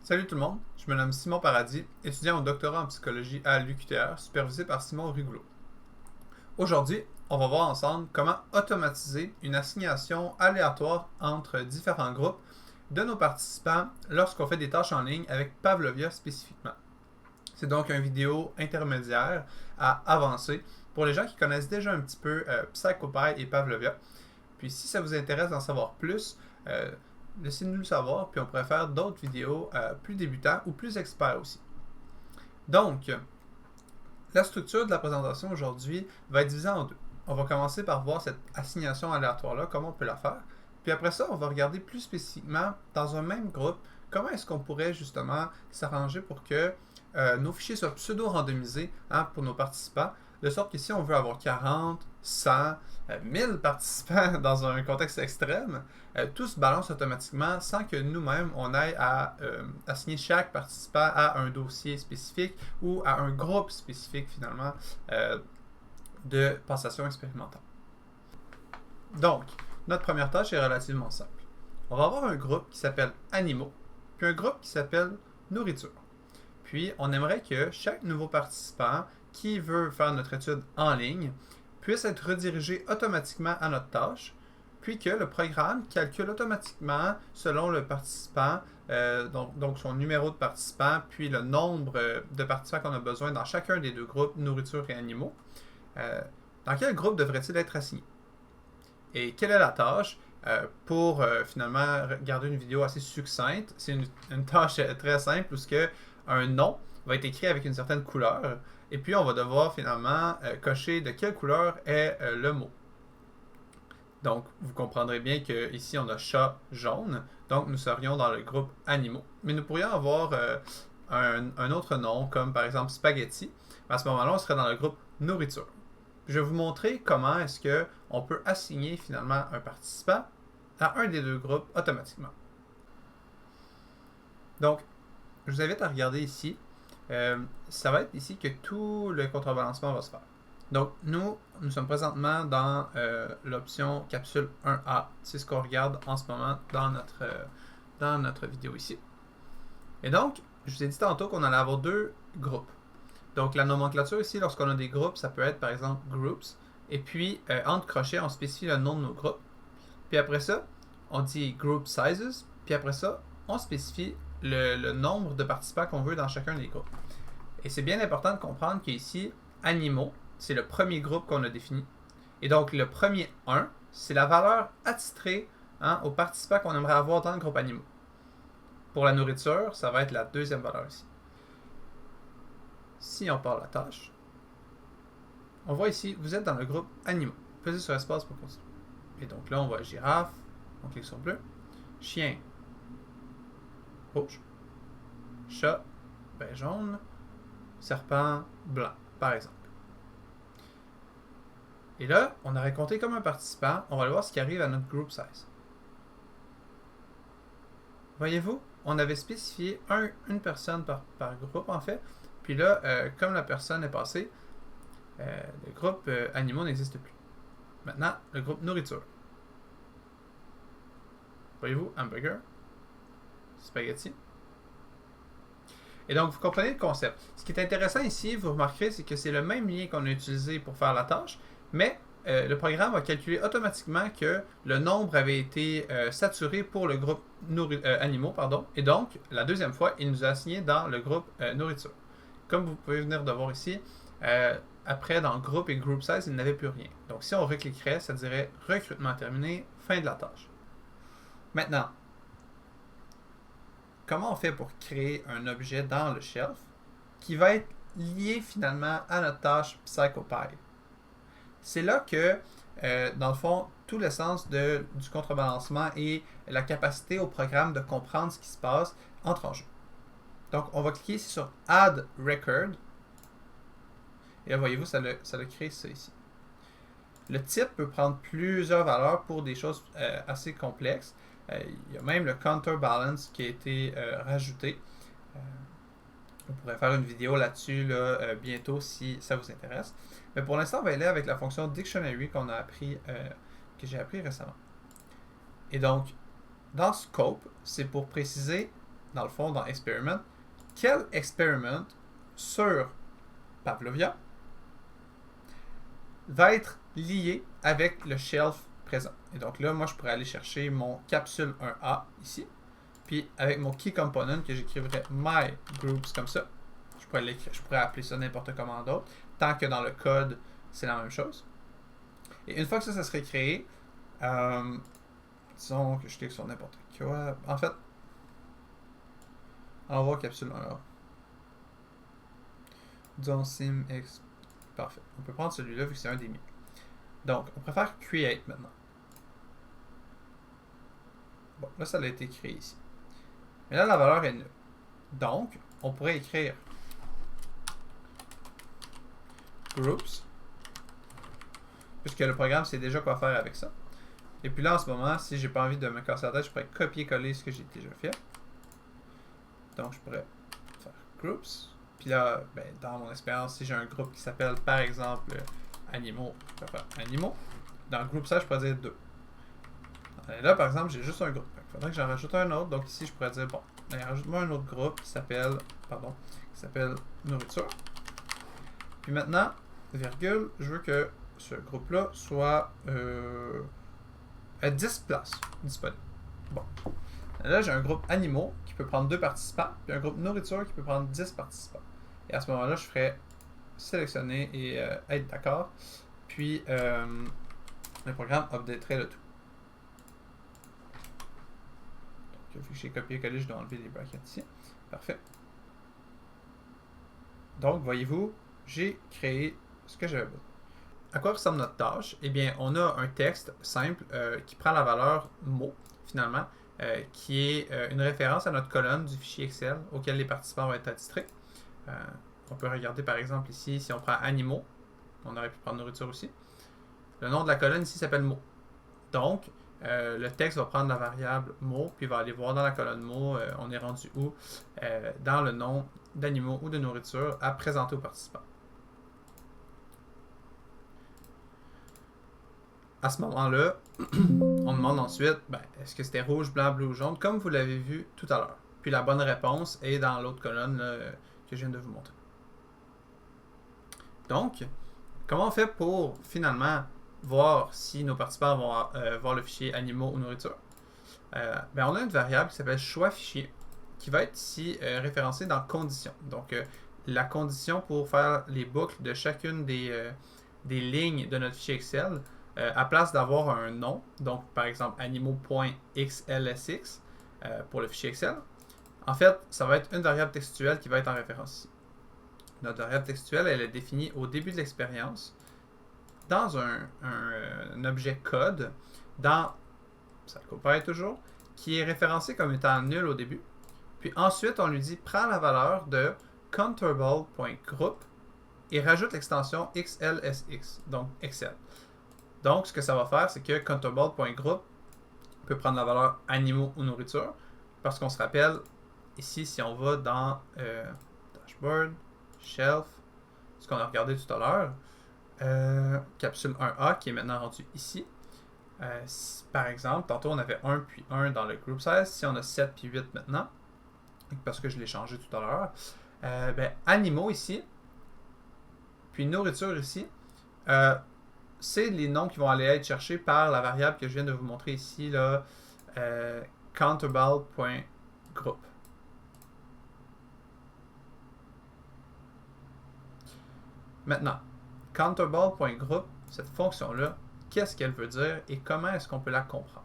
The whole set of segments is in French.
Salut tout le monde, je me nomme Simon Paradis, étudiant au doctorat en psychologie à l'UQTR, supervisé par Simon Rigoulot. Aujourd'hui, on va voir ensemble comment automatiser une assignation aléatoire entre différents groupes de nos participants lorsqu'on fait des tâches en ligne avec Pavlovia spécifiquement. C'est donc une vidéo intermédiaire à avancer pour les gens qui connaissent déjà un petit peu PsychoPy et Pavlovia. Puis si ça vous intéresse d'en savoir plus, laissez-nous le savoir, puis on pourrait faire d'autres vidéos plus débutants ou plus experts aussi. Donc, la structure de la présentation aujourd'hui va être divisée en deux. On va commencer par voir cette assignation aléatoire-là, comment on peut la faire. Puis après ça, on va regarder plus spécifiquement dans un même groupe, comment est-ce qu'on pourrait justement s'arranger pour que nos fichiers soient pseudo-randomisés pour nos participants, de sorte que si on veut avoir 40, 100, 1000 participants dans un contexte extrême, tout se balance automatiquement sans que nous-mêmes on aille à assigner chaque participant à un dossier spécifique ou à un groupe spécifique finalement de passation expérimentale. Donc, notre première tâche est relativement simple. On va avoir un groupe qui s'appelle Animaux, puis un groupe qui s'appelle Nourriture. Puis, on aimerait que chaque nouveau participant qui veut faire notre étude en ligne puisse être redirigé automatiquement à notre tâche, puis que le programme calcule automatiquement selon le participant, donc son numéro de participant, puis le nombre de participants qu'on a besoin dans chacun des deux groupes, nourriture et animaux. Dans quel groupe devrait-il être assigné? Et quelle est la tâche? Pour finalement garder une vidéo assez succincte, c'est une tâche très simple où un nom va être écrit avec une certaine couleur et puis on va devoir finalement cocher de quelle couleur est le mot. Donc vous comprendrez bien qu'ici on a chat jaune, donc nous serions dans le groupe animaux. Mais nous pourrions avoir un autre nom comme par exemple spaghetti. À ce moment-là, on serait dans le groupe nourriture. Je vais vous montrer comment est-ce qu'on peut assigner finalement un participant à un des deux groupes automatiquement. Donc, je vous invite à regarder ici. Ça va être ici que tout le contrebalancement va se faire. Donc, nous sommes présentement dans l'option capsule 1A. C'est ce qu'on regarde en ce moment dans notre vidéo ici. Et donc, je vous ai dit tantôt qu'on allait avoir deux groupes. Donc, la nomenclature ici, lorsqu'on a des groupes, ça peut être par exemple groups. Et puis, entre crochets, on spécifie le nom de nos groupes. Puis après ça, on dit group sizes. Puis après ça, on spécifie le nombre de participants qu'on veut dans chacun des groupes. Et c'est bien important de comprendre qu'ici, animaux, c'est le premier groupe qu'on a défini. Et donc, le premier 1, c'est la valeur attitrée aux participants qu'on aimerait avoir dans le groupe animaux. Pour la nourriture, ça va être la deuxième valeur ici. Si on part la tâche, on voit ici, vous êtes dans le groupe animaux. Pesez sur espace pour continuer. Et donc là, on voit girafe, on clique sur bleu, chien, rouge, chat, jaune, serpent, blanc, par exemple. Et là, on aurait compté comme un participant, on va aller voir ce qui arrive à notre group size. Voyez-vous, on avait spécifié une personne par groupe en fait, puis là, comme la personne est passée, le groupe animaux n'existe plus. Maintenant, le groupe nourriture. Voyez-vous, hamburger, spaghetti. Et donc, vous comprenez le concept. Ce qui est intéressant ici, vous remarquerez, c'est que c'est le même lien qu'on a utilisé pour faire la tâche, mais le programme va calculer automatiquement que le nombre avait été saturé pour le groupe animaux, et donc, la deuxième fois, il nous a assigné dans le groupe nourriture. Comme vous pouvez venir de voir ici, après, dans groupe et group size, il n'avait plus rien. Donc, si on recliquerait, ça dirait recrutement terminé, fin de la tâche. Maintenant, comment on fait pour créer un objet dans le shelf qui va être lié finalement à notre tâche PsychoPy? C'est là que, dans le fond, tout l'essence du contrebalancement et la capacité au programme de comprendre ce qui se passe entre en jeu. Donc, on va cliquer ici sur Add Record. Et là, voyez-vous, ça a créé ça ici. Le type peut prendre plusieurs valeurs pour des choses assez complexes. Il y a même le counterbalance qui a été rajouté. On pourrait faire une vidéo là-dessus bientôt si ça vous intéresse. Mais pour l'instant, on va aller avec la fonction Dictionary que j'ai appris récemment. Et donc, dans Scope, c'est pour préciser dans le fond, dans experiment, quel experiment sur Pavlovia va être lié avec le shelf présent. Et donc là, moi, je pourrais aller chercher mon capsule 1A ici. Puis avec mon key component que j'écrivrais my groups comme ça, je pourrais appeler ça n'importe comment d'autre, tant que dans le code, c'est la même chose. Et une fois que ça serait créé, disons que je clique sur n'importe quoi. En fait, on va voir capsule 1A. Disons simx. Parfait. On peut prendre celui-là vu que c'est un des miens. Donc, on préfère create maintenant. Bon, là, ça a été créé ici. Mais là, la valeur est nulle. Donc, on pourrait écrire groups, puisque le programme sait déjà quoi faire avec ça. Et puis là, en ce moment, si j'ai pas envie de me casser la tête, je pourrais copier-coller ce que j'ai déjà fait. Donc, je pourrais faire groups. Puis là, ben, dans mon expérience, si j'ai un groupe qui s'appelle, par exemple, animaux, je peux faire animaux. Dans le groupe ça, je pourrais dire 2. Et là, par exemple, j'ai juste un groupe. Il faudrait que j'en rajoute un autre. Donc ici, je pourrais dire, bon, rajoute-moi un autre groupe qui s'appelle nourriture. Puis maintenant, virgule, je veux que ce groupe-là soit à 10 places disponibles. Bon. Là, j'ai un groupe animaux qui peut prendre 2 participants, puis un groupe nourriture qui peut prendre 10 participants. Et à ce moment-là, je ferais sélectionner et être d'accord. Puis, le programme updaterait le tout. Donc, vu que j'ai copié-collé, je dois enlever les brackets ici. Parfait. Donc, voyez-vous, j'ai créé ce que j'avais besoin. À quoi ressemble notre tâche? Eh bien, on a un texte simple qui prend la valeur mot, finalement, qui est une référence à notre colonne du fichier Excel auquel les participants vont être attitrés. On peut regarder par exemple ici, si on prend animaux, on aurait pu prendre nourriture aussi. Le nom de la colonne ici s'appelle mot. Donc, le texte va prendre la variable mot, puis va aller voir dans la colonne mot, on est rendu où, dans le nom d'animaux ou de nourriture à présenter aux participants. À ce moment-là, on demande ensuite, est-ce que c'était rouge, blanc, bleu ou jaune, comme vous l'avez vu tout à l'heure. Puis la bonne réponse est dans l'autre colonne là, que je viens de vous montrer. Donc, comment on fait pour finalement voir si nos participants vont voir le fichier animaux ou nourriture? On a une variable qui s'appelle choix fichier qui va être ici référencée dans conditions. Donc, la condition pour faire les boucles de chacune des lignes de notre fichier Excel, à place d'avoir un nom, donc par exemple animaux.xlsx pour le fichier Excel, en fait, ça va être une variable textuelle qui va être en référence ici. Notre variable textuelle, elle est définie au début de l'expérience dans un objet code, ça compare toujours, qui est référencé comme étant nul au début. Puis ensuite, on lui dit, prends la valeur de counterball.group et rajoute l'extension xlsx, donc Excel. Donc, ce que ça va faire, c'est que counterball.group peut prendre la valeur animaux ou nourriture, parce qu'on se rappelle, ici, si on va dans Dashboard, Shelf, ce qu'on a regardé tout à l'heure, capsule 1A qui est maintenant rendue ici. Par exemple, tantôt on avait 1 puis 1 dans le group size, si on a 7 puis 8 maintenant, parce que je l'ai changé tout à l'heure, animaux ici, puis nourriture ici, c'est les noms qui vont aller être cherchés par la variable que je viens de vous montrer ici, là, counterball.group. Maintenant, counterball.group, cette fonction-là, qu'est-ce qu'elle veut dire et comment est-ce qu'on peut la comprendre?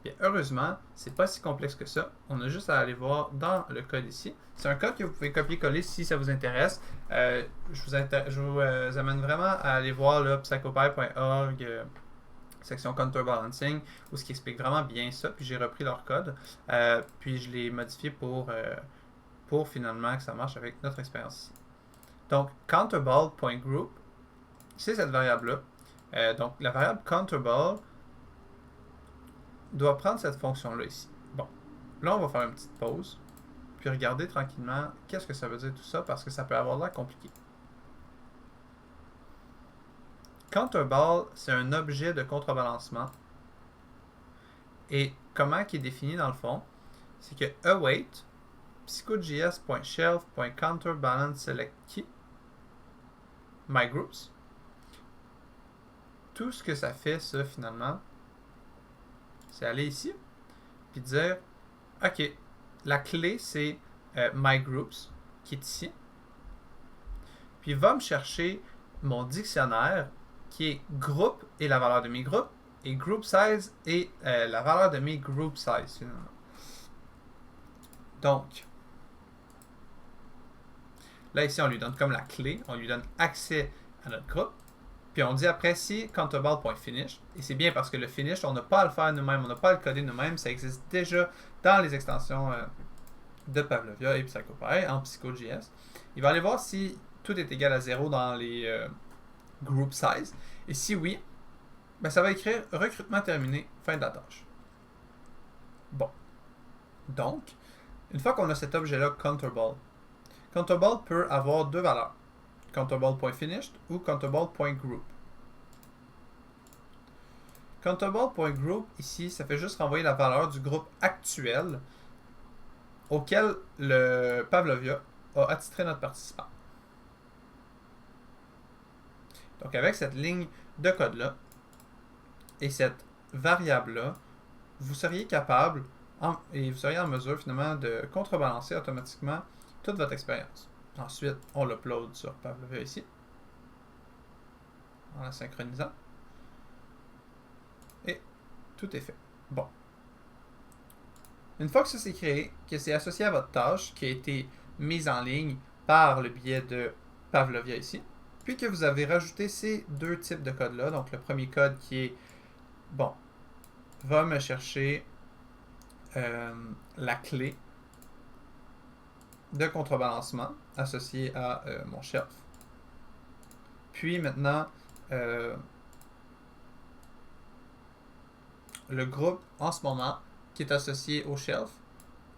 Bien, heureusement, c'est pas si complexe que ça. On a juste à aller voir dans le code ici. C'est un code que vous pouvez copier-coller si ça vous intéresse. Je vous amène vraiment à aller voir là, psychopy.org, section counterbalancing, où ce qui explique vraiment bien ça. Puis j'ai repris leur code, puis je l'ai modifié pour finalement que ça marche avec notre expérience ici. Donc, counterball.group, c'est cette variable-là. Donc, la variable counterball doit prendre cette fonction-là ici. Bon, là, on va faire une petite pause, puis regarder tranquillement qu'est-ce que ça veut dire tout ça, parce que ça peut avoir l'air compliqué. Counterball, c'est un objet de contrebalancement. Et comment il est défini dans le fond? c'est que await psychojs.shelf.counterbalance_select_key mygroups. Tout ce que ça fait, ça, finalement, c'est aller ici, puis dire, OK, la clé, c'est mygroups, qui est ici. Puis il va me chercher mon dictionnaire, qui est groupe et la valeur de mes groupes, et group size et la valeur de mes group size, finalement. Donc, là, ici, on lui donne comme la clé, on lui donne accès à notre groupe. Puis on dit après si countable.finish. Et c'est bien parce que le finish, on n'a pas à le faire nous-mêmes, on n'a pas à le coder nous-mêmes. Ça existe déjà dans les extensions de Pavlovia et PsychoPy en PsychoJS. Il va aller voir si tout est égal à 0 dans les group size. Et si oui, ben ça va écrire recrutement terminé, fin de la tâche. Bon. Donc, une fois qu'on a cet objet-là, countable, countable peut avoir deux valeurs. Countable.finished ou countable.group. Countable.group, ici, ça fait juste renvoyer la valeur du groupe actuel auquel le Pavlovia a attitré notre participant. Donc, avec cette ligne de code-là et cette variable-là, vous seriez capable et vous seriez en mesure, finalement, de contrebalancer automatiquement toute votre expérience. Ensuite, on l'upload sur Pavlovia ici, en la synchronisant. Et tout est fait. Bon. Une fois que ça s'est créé, que c'est associé à votre tâche qui a été mise en ligne par le biais de Pavlovia ici, puis que vous avez rajouté ces deux types de codes-là, donc le premier code qui est, bon, va me chercher la clé de contrebalancement associée à mon shelf. Puis maintenant, le groupe en ce moment qui est associé au shelf,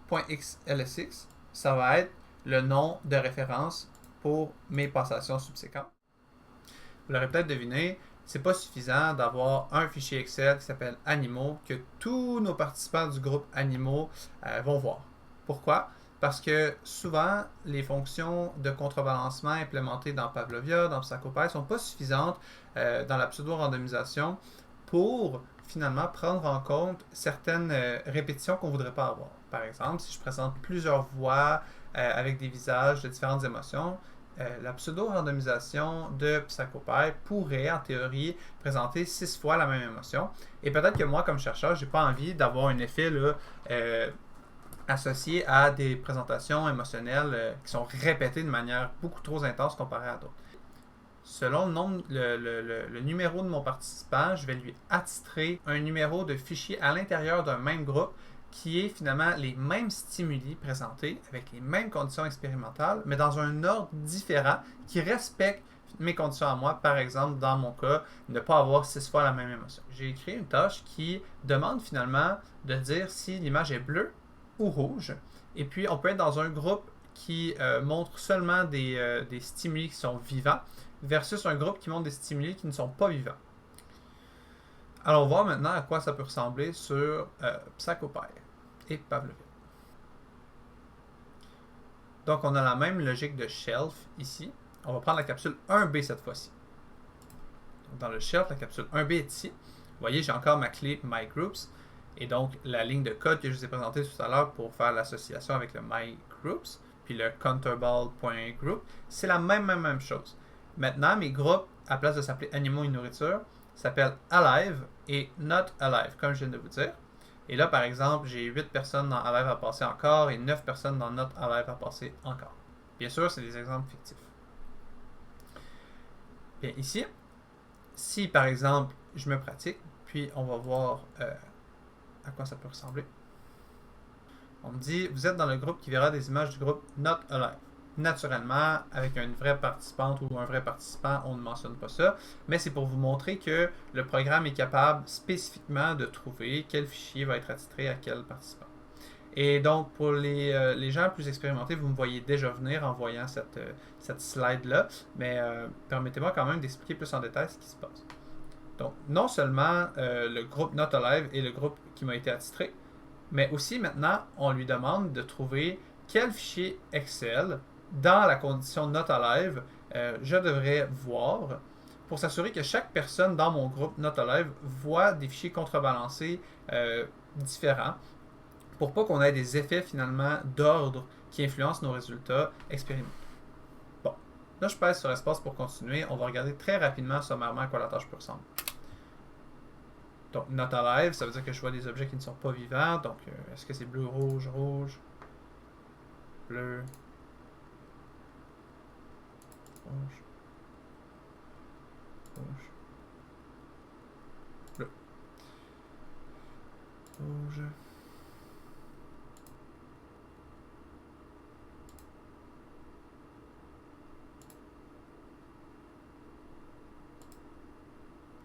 .xlsx, ça va être le nom de référence pour mes passations subséquentes. Vous l'aurez peut-être deviné, c'est pas suffisant d'avoir un fichier Excel qui s'appelle animaux que tous nos participants du groupe animaux vont voir. Pourquoi? Parce que souvent, les fonctions de contrebalancement implémentées dans Pavlovia, dans PsychoPy, ne sont pas suffisantes dans la pseudo-randomisation pour finalement prendre en compte certaines répétitions qu'on ne voudrait pas avoir. Par exemple, si je présente plusieurs voix avec des visages de différentes émotions, la pseudo-randomisation de PsychoPy pourrait, en théorie, présenter 6 fois la même émotion. Et peut-être que moi, comme chercheur, j'ai pas envie d'avoir un effet là, associé à des présentations émotionnelles qui sont répétées de manière beaucoup trop intense comparée à d'autres. Selon le numéro de mon participant, je vais lui attitrer un numéro de fichier à l'intérieur d'un même groupe qui est finalement les mêmes stimuli présentés avec les mêmes conditions expérimentales, mais dans un ordre différent qui respecte mes conditions à moi. Par exemple, dans mon cas, ne pas avoir 6 fois la même émotion. J'ai écrit une tâche qui demande finalement de dire si l'image est bleue ou rouge. Et puis, on peut être dans un groupe qui montre seulement des stimuli qui sont vivants versus un groupe qui montre des stimuli qui ne sont pas vivants. Allons voir maintenant à quoi ça peut ressembler sur PsychoPy et Pavlovia. Donc, on a la même logique de shelf ici. On va prendre la capsule 1B cette fois-ci. Dans le shelf, la capsule 1B est ici. Vous voyez, j'ai encore ma clé MyGroups. Et donc, la ligne de code que je vous ai présentée tout à l'heure pour faire l'association avec le MyGroups, puis le countable.group, c'est la même chose. Maintenant, mes groupes, à place de s'appeler animaux et nourriture, s'appellent alive et not alive, comme je viens de vous dire. Et là, par exemple, j'ai 8 personnes dans alive à passer encore et 9 personnes dans not alive à passer encore. Bien sûr, c'est des exemples fictifs. Bien, ici, si par exemple, je me pratique, puis on va voir à quoi ça peut ressembler. On me dit, vous êtes dans le groupe qui verra des images du groupe not alive. Naturellement, avec une vraie participante ou un vrai participant, on ne mentionne pas ça, mais c'est pour vous montrer que le programme est capable spécifiquement de trouver quel fichier va être attitré à quel participant. Et donc, pour les gens plus expérimentés, vous me voyez déjà venir en voyant cette slide-là, mais permettez-moi quand même d'expliquer plus en détail ce qui se passe. Donc, non seulement le groupe Not Alive est le groupe qui m'a été attitré, Mais aussi maintenant, on lui demande de trouver quel fichier Excel dans la condition Not Alive je devrais voir pour s'assurer que chaque personne dans mon groupe Not Alive voit des fichiers contrebalancés différents pour pas qu'on ait des effets finalement d'ordre qui influencent nos résultats expérimentaux. Bon, là je pèse sur espace pour continuer. On va regarder très rapidement, sommairement, à quoi la tâche peut ressembler. Donc, not alive, ça veut dire que je vois des objets qui ne sont pas vivants. Donc, est-ce que c'est bleu, rouge, rouge, bleu, rouge, rouge, bleu, rouge.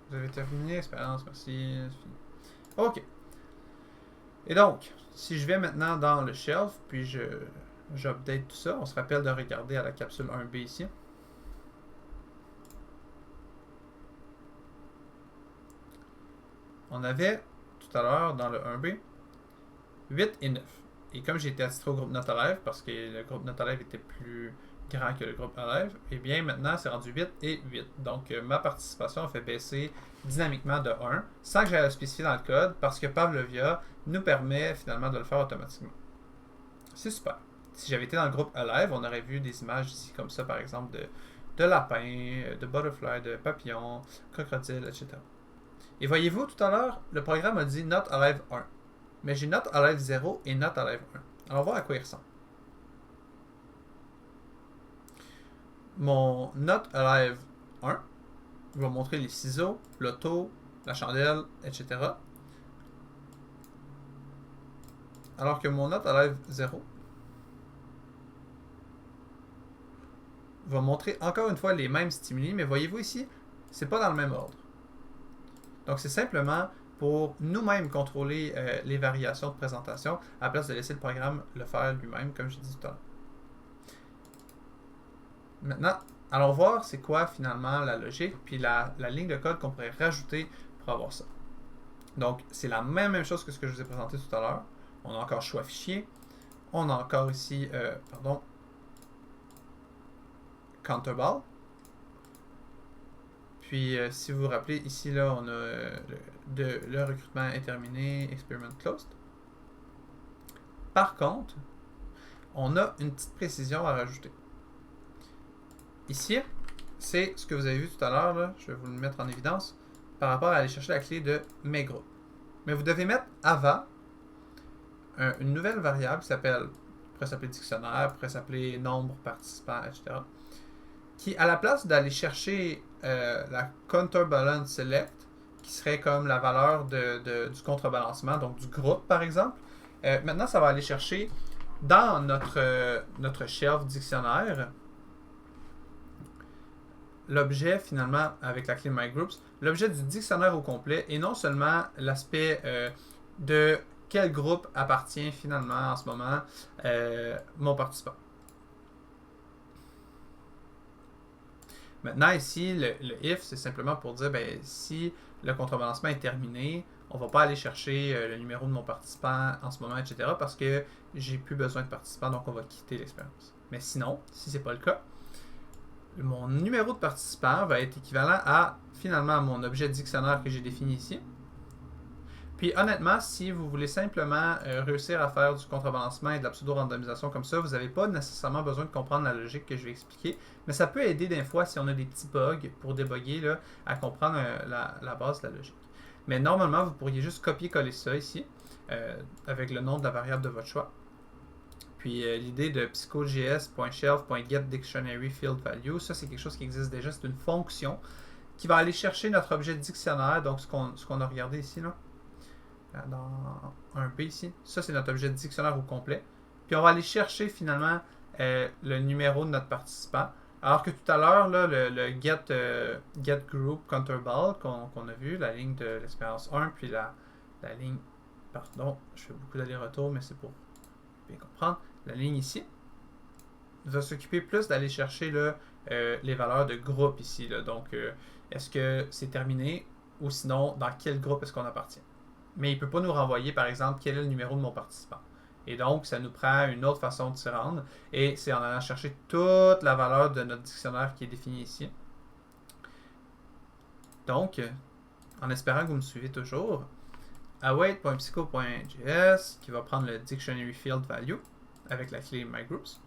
Vous avez terminé, expérience, merci. OK. Et donc, si je vais maintenant dans le shelf, puis j'update tout ça, on se rappelle de regarder à la capsule 1B ici. On avait tout à l'heure dans le 1B 8 et 9. Et comme j'ai été attitré au groupe Not Alive, parce que le groupe Not Alive était plus grand que le groupe Alive, et bien maintenant c'est rendu 8 et 8. Donc ma participation a fait baisser dynamiquement de 1, sans que j'aille le spécifier dans le code, parce que Pavlovia nous permet finalement de le faire automatiquement. C'est super. Si j'avais été dans le groupe Alive, on aurait vu des images ici comme ça, par exemple, de lapins, de butterfly, de papillons, crocodiles, etc. Et voyez-vous, tout à l'heure, le programme a dit Not Alive 1. Mais j'ai Not Alive 0 et Not Alive 1. Alors, on va voir à quoi il ressemble. Mon Not Alive 1 va montrer les ciseaux, l'auto, la chandelle, etc. Alors que mon Not Alive 0 va montrer encore une fois les mêmes stimuli, mais voyez-vous ici, c'est pas dans le même ordre. Donc, c'est simplement pour nous-mêmes contrôler les variations de présentation, à la place de laisser le programme le faire lui-même, comme j'ai dit tout à l'heure. Maintenant, allons voir c'est quoi finalement la logique, puis la ligne de code qu'on pourrait rajouter pour avoir ça. Donc, c'est la même chose que ce que je vous ai présenté tout à l'heure. On a encore choix fichier. On a encore ici, counterball. Puis, si vous vous rappelez, ici, là, on a le recrutement est terminé, experiment closed. Par contre, on a une petite précision à rajouter. Ici, c'est ce que vous avez vu tout à l'heure, je vais vous le mettre en évidence, par rapport à aller chercher la clé de mes groupes. Mais vous devez mettre avant une nouvelle variable qui pourrait s'appeler dictionnaire, pourrait s'appeler nombre participants, etc. Qui, à la place d'aller chercher la counterbalance select, qui serait comme la valeur du contrebalancement, donc du groupe par exemple, maintenant ça va aller chercher dans notre shelf dictionnaire l'objet finalement avec la clé MyGroups, l'objet du dictionnaire au complet et non seulement l'aspect de quel groupe appartient finalement en ce moment mon participant. Maintenant ici, le if, c'est simplement pour dire si le contrebalancement est terminé, on ne va pas aller chercher le numéro de mon participant en ce moment, etc. parce que j'ai plus besoin de participants, donc on va quitter l'expérience. Mais sinon, si ce n'est pas le cas, mon numéro de participant va être équivalent à finalement mon objet dictionnaire que j'ai défini ici. Puis honnêtement, si vous voulez simplement réussir à faire du contrebalancement et de la pseudo-randomisation comme ça, vous n'avez pas nécessairement besoin de comprendre la logique que je vais expliquer, mais ça peut aider des fois si on a des petits bugs pour débugger là, à comprendre la base de la logique. Mais normalement, vous pourriez juste copier-coller ça ici avec le nom de la variable de votre choix. Puis l'idée de psychojs.shelf.getDictionaryFieldValue, ça c'est quelque chose qui existe déjà, c'est une fonction qui va aller chercher notre objet dictionnaire, donc ce qu'on a regardé ici, là, dans un B ici, ça c'est notre objet dictionnaire au complet. Puis on va aller chercher finalement le numéro de notre participant. Alors que tout à l'heure, le get group counterball qu'on a vu, la ligne de l'expérience 1, puis la ligne, pardon, je fais beaucoup d'allers-retours, mais c'est pour bien comprendre. La ligne ici va s'occuper plus d'aller chercher les valeurs de groupe ici. Là. Donc, est-ce que c'est terminé ou sinon, dans quel groupe est-ce qu'on appartient? mais il ne peut pas nous renvoyer, par exemple, quel est le numéro de mon participant. Et donc, ça nous prend une autre façon de s'y rendre, et c'est en allant chercher toute la valeur de notre dictionnaire qui est définie ici. Donc, en espérant que vous me suivez toujours, await.psycho.js qui va prendre le dictionary field value avec la clé mygroups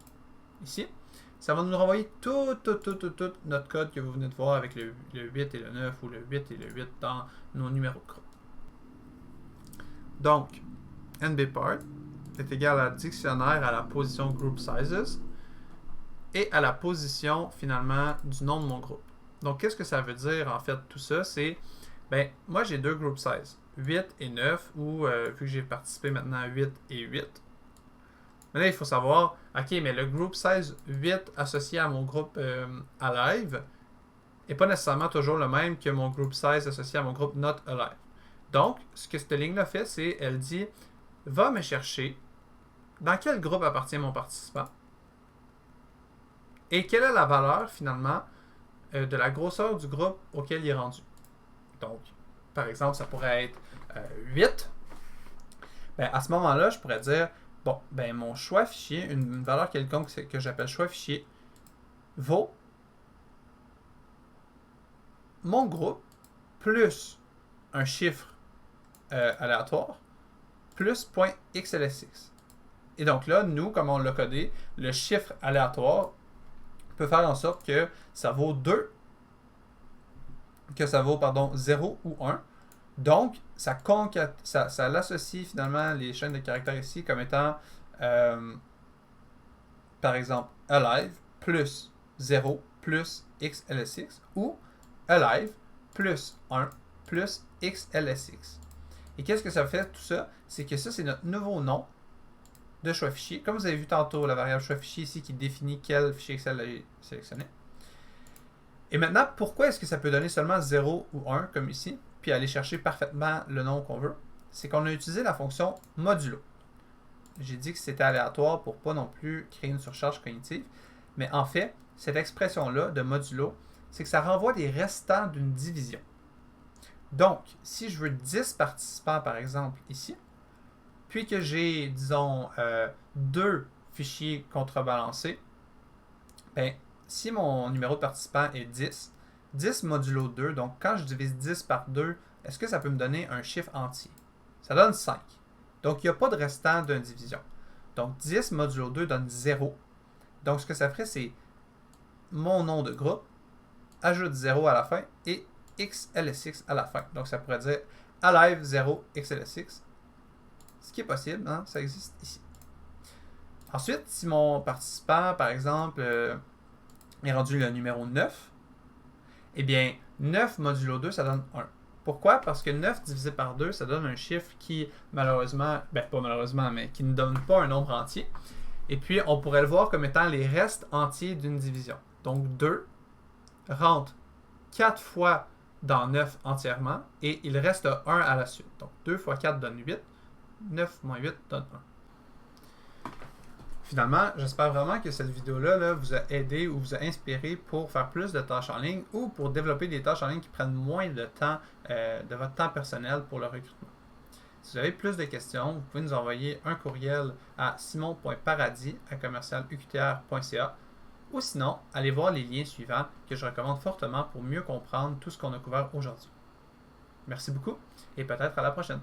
ici. Ça va nous renvoyer tout notre code que vous venez de voir avec le 8 et le 9 ou le 8 et le 8 dans nos numéros de groupe. Donc, nbpart est égal à dictionnaire à la position group sizes et à la position finalement du nom de mon groupe. Donc, qu'est-ce que ça veut dire en fait tout ça? C'est, ben, moi j'ai deux group sizes, 8 et 9, ou vu que j'ai participé maintenant à 8 et 8. Maintenant, il faut savoir, ok, mais le group size 8 associé à mon groupe Alive n'est pas nécessairement toujours le même que mon group size associé à mon groupe Not Alive. Donc, ce que cette ligne-là fait, c'est, elle dit, va me chercher dans quel groupe appartient mon participant et quelle est la valeur, finalement, de la grosseur du groupe auquel il est rendu. Donc, par exemple, ça pourrait être 8. Ben, à ce moment-là, je pourrais dire, bon, ben, mon choix fichier, une valeur quelconque que j'appelle choix fichier, vaut mon groupe plus un chiffre aléatoire plus .xlsx. Et donc là, nous, comme on l'a codé, le chiffre aléatoire peut faire en sorte que ça vaut 2, que ça vaut, 0 ou 1. Donc, ça l'associe finalement les chaînes de caractères ici comme étant, par exemple, alive plus 0 plus xlsx ou alive plus 1 plus xlsx. Et qu'est-ce que ça fait tout ça? C'est que ça, c'est notre nouveau nom de choix fichier. Comme vous avez vu tantôt, la variable choix fichier ici qui définit quel fichier Excel j'ai sélectionné. Et maintenant, pourquoi est-ce que ça peut donner seulement 0 ou 1 comme ici, puis aller chercher parfaitement le nom qu'on veut? C'est qu'on a utilisé la fonction modulo. J'ai dit que c'était aléatoire pour pas non plus créer une surcharge cognitive, mais en fait, cette expression-là de modulo, c'est que ça renvoie des restants d'une division. Donc, si je veux 10 participants, par exemple, ici, puis que j'ai, disons, 2 fichiers contrebalancés, ben, si mon numéro de participant est 10, 10 modulo 2, donc quand je divise 10 par 2, est-ce que ça peut me donner un chiffre entier? Ça donne 5. Donc, il n'y a pas de restant d'une division. Donc, 10 modulo 2 donne 0. Donc, ce que ça ferait, c'est mon nom de groupe, ajoute 0 à la fin et xlsx à la fin. Donc, ça pourrait dire alive 0 xlsx. Ce qui est possible, hein? Ça existe ici. Ensuite, si mon participant, par exemple, est rendu le numéro 9, eh bien, 9 modulo 2, ça donne 1. Pourquoi? Parce que 9 divisé par 2, ça donne un chiffre qui, malheureusement, ben pas malheureusement, mais qui ne donne pas un nombre entier. Et puis, on pourrait le voir comme étant les restes entiers d'une division. Donc, 2 rentre 4 fois dans 9 entièrement, et il reste 1 à la suite. Donc, 2 fois 4 donne 8. 9 moins 8 donne 1. Finalement, j'espère vraiment que cette vidéo-là vous a aidé ou vous a inspiré pour faire plus de tâches en ligne ou pour développer des tâches en ligne qui prennent moins de temps de votre temps personnel pour le recrutement. Si vous avez plus de questions, vous pouvez nous envoyer un courriel à simon.paradis@commercialuqtr.ca ou sinon, allez voir les liens suivants que je recommande fortement pour mieux comprendre tout ce qu'on a couvert aujourd'hui. Merci beaucoup et peut-être à la prochaine.